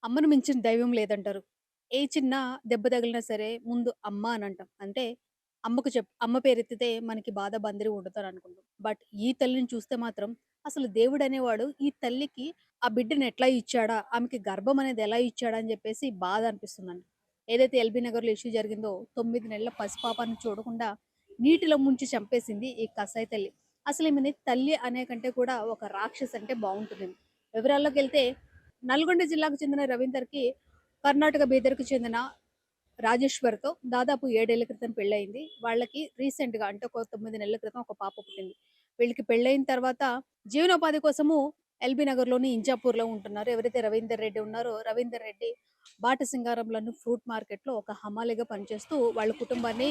అమ్మను మించిన దైవం లేదంటారు. ఏ చిన్న దెబ్బ తగిలినా సరే ముందు అమ్మ అని అంటాం. అంటే అమ్మ పేరెత్తితే మనకి బాధ బందిరి ఉండదనుకుంటాం. బట్ ఈ తల్లిని చూస్తే మాత్రం అసలు దేవుడనేవాడు ఈ తల్లికి ఆ బిడ్డని ఎట్లా ఇచ్చాడా? ఆమెకి గర్భం అనేది ఎలా ఇచ్చాడా? అని చెప్పేసి బాధ అనిపిస్తుందండి. ఏదైతే ఎల్బీ నగర్‌లో ఇష్యూ జరిగిందో 9 నెలల పసిపాపని చూడకుండా నీటిలో ముంచి చంపేసింది ఈ కసాయి తల్లి. అసలు ఈమెని తల్లి అనే కంటే కూడా ఒక రాక్షసి అంటే బావుంటుందేమో. వివరాల్లోకెళ్తే నల్గొండ జిల్లాకు చెందిన రవీందర్‌కి కర్ణాటక బీదర్‌కు చెందిన రాజేశ్వర్‌తో దాదాపు 7 ఏళ్ల క్రితం పెళ్లయింది. వాళ్ళకి రీసెంట్‌గా అంటే ఒక 9 నెలల క్రితం ఒక పాప పుట్టింది. వీళ్ళకి పెళ్లయిన తర్వాత జీవనోపాధి కోసము ఎల్బీ నగర్‌లోని ఇంజాపూర్‌లో ఉంటున్నారు. ఎవరైతే రవీందర్ రెడ్డి ఉన్నారో, రవీందర్ రెడ్డి బాటసింగారంలోని ఫ్రూట్ మార్కెట్‌లో ఒక హమాలీగా పనిచేస్తూ వాళ్ళ కుటుంబాన్ని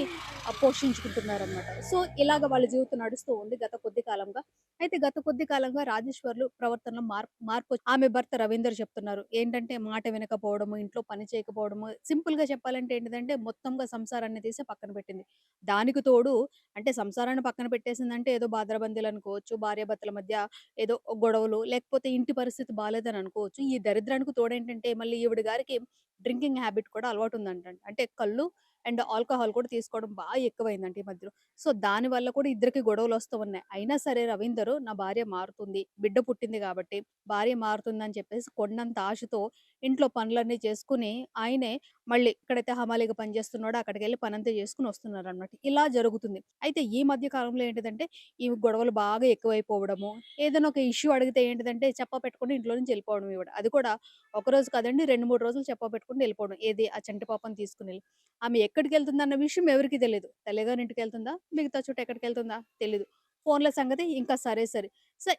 పోషించుకుంటున్నారనమాట. సో, ఇలాగ వాళ్ళ జీవితం నడుస్తూ ఉంది గత కొద్ది కాలంగా. అయితే గత కొద్ది కాలంగా రాజేశ్వర్లు ప్రవర్తనలో మార్పొచ్చి ఆమె భర్త రవీందర్ చెప్తున్నారు. ఏంటంటే మాట వినకపోవడము, ఇంట్లో పని చేయకపోవడము, సింపుల్‌గా చెప్పాలంటే ఏంటిదంటే మొత్తంగా సంసారాన్ని తీసి పక్కన పెట్టింది. దానికి తోడు అంటే సంసారాన్ని పక్కన పెట్టేసిందంటే ఏదో బాధ్రబందీలనుకోవచ్చు. భార్యాభర్తల మధ్య ఏదో గొడవలు, లేకపోతే ఇంటి పరిస్థితి బాలేదని అనుకోవచ్చు. ఈ దరిద్రానికి తోడేంటంటే మళ్ళీ ఈవిడ గారికి డ్రింకింగ్ హ్యాబిట్ కూడా అలవాటుందంటండి. అంటే కల్లు అండ్ ఆల్కహాల్ కూడా తీసుకోవడం ఎక్కువైందంట ఈ మధ్యలో. సో, దానివల్ల కూడా ఇద్దరికి గొడవలొస్తూ ఉన్నాయి. అయినా సరే రవీందరు నా భార్య మారుతుంది. బిడ్డ పుట్టింది కాబట్టి భార్య మారుతుందని చెప్పేసి కొండంత ఆశతో ఇంట్లో పనులన్నీ చేసుకొని ఆయనే మళ్ళీ ఎక్కడైతే హమాలీగా పనిచేస్తున్నాడో అక్కడికెళ్ళి పనంతా చేసుకొని వస్తున్నారనమాట. ఇలా జరుగుతుంది. అయితే ఈ మధ్య కాలంలో ఏంటిదంటే ఈ గొడవలు బాగా ఎక్కువైపోవడము, ఏదైనా ఒక ఇష్యూ అడిగితే ఏంటిదంటే చెప్పా పెట్టుకొని ఇంట్లో నుంచి వెళ్ళిపోవడం ఈవిడ. అది కూడా ఒకరోజు కాదండి 2, 3 రోజులు చెప్పా పెట్టుకొని వెళ్ళిపోవడం. ఏది ఆ చంటి పాపని తీసుకొనెళ్ళి. ఆమె ఎక్కడికెళ్తుందన్న విషయం ఎవరికీ తెలీదు. తల్లిగారింటికెళ్తుందా? మిగతా చోట ఎక్కడికెళ్తుందా? తెలీదు. ఫోన్‌ల సంగతి ఇంకా సరే సరి.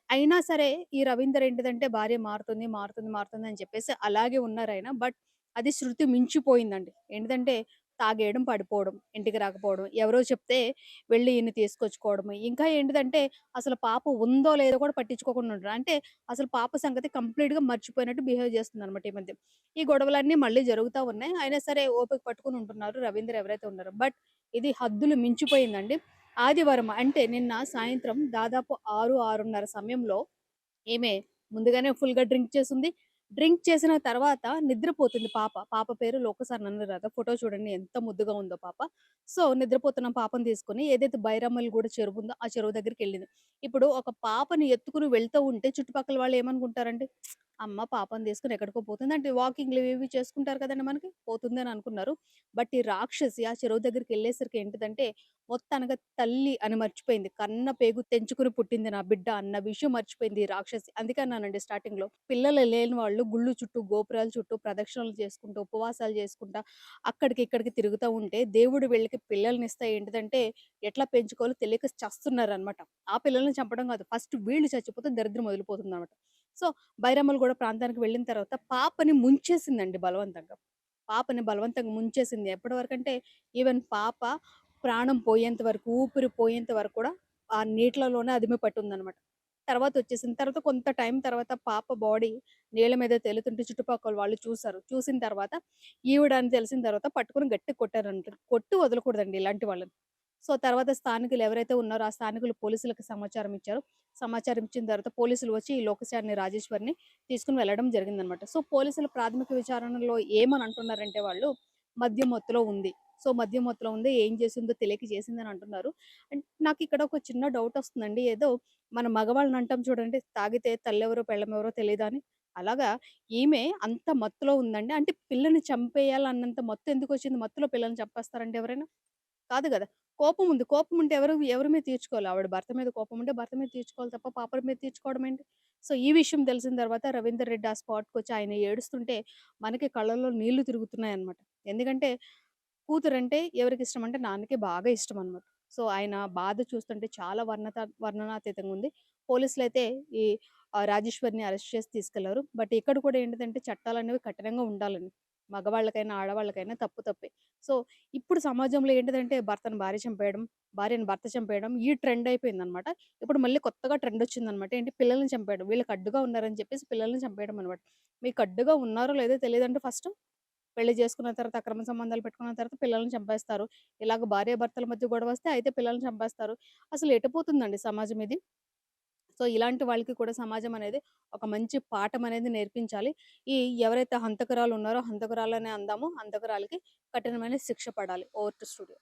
అయినా సరే ఈ రవీందర్ ఏంటిదంటే భార్య మారుతుంది, మారుతుంది, మారుతుంది అని చెప్పేసి అలాగే ఉన్నారాయన. బట్ అది శృతి మించిపోయిందండి. ఏంటిదంటే తాగేయడం, పడిపోవడం, ఇంటికి రాకపోవడం, ఎవరో చెప్తే వెళ్లి ఈయన్ని తీసుకొచ్చుకోవడము. ఇంకా ఏంటిదంటే అసలు పాప ఉందో లేదో కూడా పట్టించుకోకుండా ఉండడం. అంటే అసలు పాప సంగతి కంప్లీట్‌గా మర్చిపోయినట్టు బిహేవ్ చేస్తుందన్నమాట ఈ మధ్య. ఈ గొడవలన్నీ మళ్ళీ జరుగుతా ఉన్నాయి. అయినా సరే ఓపిక పట్టుకొని ఉంటున్నారు రవీందర్ ఎవరైతే ఉన్నారో. బట్ ఇది హద్దులు మించిపోయిందండి. ఆదివారం అంటే నిన్న సాయంత్రం దాదాపు 6, 6:30 సమయంలో ఈమె ముందుగానే ఫుల్‌గా డ్రింక్ చేసుంది. డ్రింక్ చేసిన తర్వాత నిద్రపోతుంది పాప. పాప పేరు లోకసార్ నన్నరాధ. ఫోటో చూడండి ఎంత ముద్దుగా ఉందో పాప. సో, నిద్రపోతున్న పాపని తీసుకొని ఏదైతే బైరమ్మలగూడ చెరువుందో ఆ చెరువు దగ్గరికెళ్ళింది. ఇప్పుడు ఒక పాపని ఎత్తుకొని వెళ్తూ ఉంటే చుట్టుపక్కల వాళ్ళు ఏమనుకుంటారండి? అమ్మ పాపని తీసుకొని ఎక్కడికో పోతుంది. అంటే వాకింగ్‌లు ఇవి ఇవి చేసుకుంటారు కదండీ మనకి. పోతుందని అనుకున్నారు. బట్ ఈ రాక్షసి ఆ చెరువు దగ్గరికెళ్ళేసరికి ఏంటిదంటే మొత్తానికి తల్లి అని మర్చిపోయింది. కన్న పేగు తెంచుకొని పుట్టింది నా బిడ్డ అన్న విషయం మర్చిపోయింది ఈ రాక్షసి. అందుకే అన్నానండి స్టార్టింగ్‌లో. పిల్లలు లేని వాళ్ళు గుళ్ళు చుట్టూ, గోపురాల చుట్టూ ప్రదక్షిణలు చేసుకుంటూ, ఉపవాసాలు చేసుకుంటా, అక్కడికి ఇక్కడికి తిరుగుతా ఉంటే దేవుడు వీళ్ళకి పిల్లల్నిస్తే ఏంటిదంటే ఎట్లా పెంచుకోవాలో తెలియక చస్తున్నారనమాట. ఆ పిల్లల్ని చంపడం కాదు. ఫస్ట్ వీళ్ళు చచ్చిపోతే దరిద్రం వదిలిపోతుందనమాట. సో, బైరమ్మలగూడ ప్రాంతానికి వెళ్ళిన తర్వాత పాపని ముంచేసిందండి బలవంతంగా. పాపని బలవంతంగా ముంచేసింది. ఎప్పటి వరకంటే ఈవెన్ పాప ప్రాణం పోయేంత వరకు, ఊపిరి పోయేంత వరకు కూడా ఆ నీటిలలోనే అదిమి పట్టుందనమాట. తర్వాతొచ్చేసింది. తర్వాత కొంత టైం తర్వాత పాప బాడీ నీళ్ళ మీద తేలుతుంటే చుట్టుపక్కల వాళ్ళు చూసారు. చూసిన తర్వాత ఈవిడ అని తెలిసిన తర్వాత పట్టుకొని గట్టిగా కొట్టారంట. కొట్టి వదలకూడదండి ఇలాంటి వాళ్ళని. సో, తర్వాత స్థానికులు ఎవరైతే ఉన్నారో ఆ స్థానికులు పోలీసులకి సమాచారం ఇచ్చారు. సమాచారం ఇచ్చిన తర్వాత పోలీసులు వచ్చి ఈ లోకశాన్ని, రాజేశ్వరిని తీసుకొని వెళ్ళడం జరిగిందనమాట. సో, పోలీసుల ప్రాథమిక విచారణలో ఏమని అంటున్నారంటే వాళ్ళు మద్యం మత్తులో ఉంది. సో, మద్యం మత్తులో ఉంది. ఏం చేసిందో తెలియక చేసిందని అంటున్నారు. నాకిక్కడ ఒక చిన్న డౌటొస్తుందండి. ఏదో మన మగవాళ్ళని అంటాం చూడండి, తాగితే తల్లెవరో, పెళ్ళెమెవరో తెలీదా అని. అలాగా ఈమె అంత మత్తులో ఉందండి. అంటే పిల్లని చంపేయాలన్నంత మత్తు ఎందుకొచ్చింది? మత్తులో పిల్లల్ని చంపేస్తారండి ఎవరైనా? కాదు గదా! కోపముంది. కోపముంటే ఎవరి మీద తీర్చుకోవాలి? ఆవిడ భర్త మీద కోపముంటే భర్త మీద తీర్చుకోవాలి తప్ప పాపల మీద తీర్చుకోవడం ఏంటి? సో, ఈ విషయం తెలిసిన తర్వాత రవీందర్ రెడ్డి ఆ స్పాట్‌కొచ్చి ఆయన ఏడుస్తుంటే మనకి కళ్ళల్లో నీళ్లు తిరుగుతున్నాయన్నమాట. ఎందుకంటే కూతురంటే ఎవరికిష్టమంటే నాన్నకి బాగా ఇష్టమనమాట. సో, ఆయన బాధ చూస్తుంటే చాలా వర్ణనాతీతంగా ఉంది. పోలీసులైతే ఈ రాజేశ్వరిని అరెస్ట్ చేసి తీసుకెళ్లారు. బట్ ఇక్కడ కూడా ఏంటిదంటే చట్టాలనేవి కఠినంగా ఉండాలండి. మగవాళ్ళకైనా, ఆడవాళ్ళకైనా తప్పు తప్పే. సో, ఇప్పుడు సమాజంలో ఏంటిదంటే భర్తను భార్య చంపేయడం, భార్యను భర్త చంపేయడం ఈ ట్రెండ్ అయిపోయిందనమాట. ఇప్పుడు మళ్ళీ కొత్తగా ట్రెండొచ్చిందనమాట. ఏంటి పిల్లల్ని చంపేయడం. వీళ్ళకి అడ్డుగా ఉన్నారని చెప్పేసి పిల్లల్ని చంపేయడం అనమాట. మీకు అడ్డుగా ఉన్నారో లేదో తెలీదంటే ఫస్ట్ పెళ్లి చేసుకున్న తర్వాత అక్రమ సంబంధాలు పెట్టుకున్న తర్వాత పిల్లల్ని చంపేస్తారు. ఇలాగ భార్యాభర్తల మధ్య గొడవొస్తే అయితే పిల్లల్ని చంపేస్తారు. అసలు ఎటు పోతుందండి సమాజం ఇది? సో, ఇలాంటి వాళ్ళకి కూడా సమాజం అనేది ఒక మంచి పాఠం అనేది నేర్పించాలి. ఈ ఎవరైతే హంతకురాలున్నారో హంతకురాలనే అందాము. హంతకురాలికి కఠినమైన శిక్ష పడాలి. Over to studio.